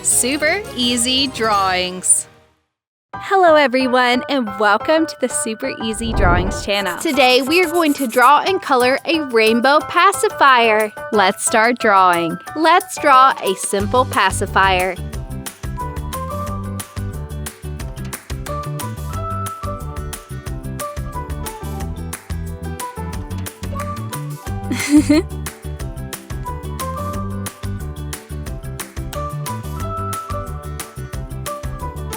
Super Easy Drawings. Hello everyone, and welcome to the Super Easy Drawings channel. Today we are going to draw and color a rainbow pacifier. Let's start drawing. Let's draw a simple pacifier.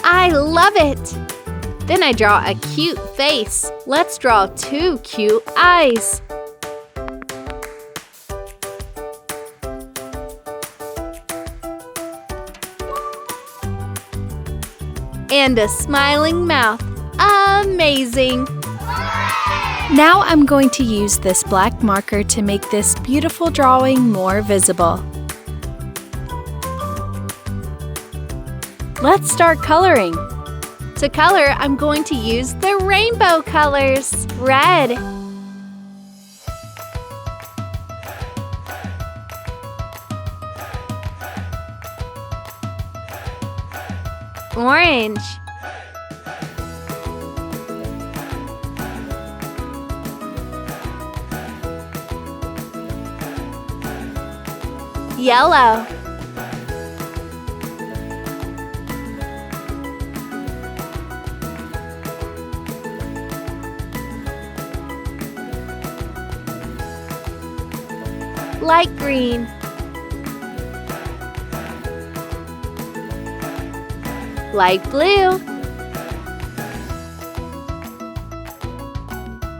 I love it! Then I draw a cute face. Let's draw two cute eyes. And a smiling mouth. Amazing! Now I'm going to use this black marker to make this beautiful drawing more visible. Let's start coloring. To color, I'm going to use the rainbow colors. Red, orange, yellow, light green, light blue,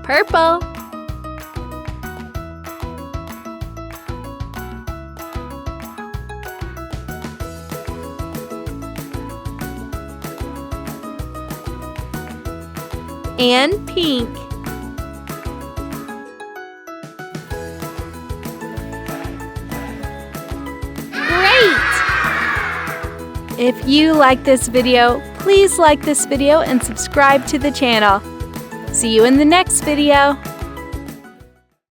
purple, and pink. If you like this video, please like this video and subscribe to the channel. See you in the next video.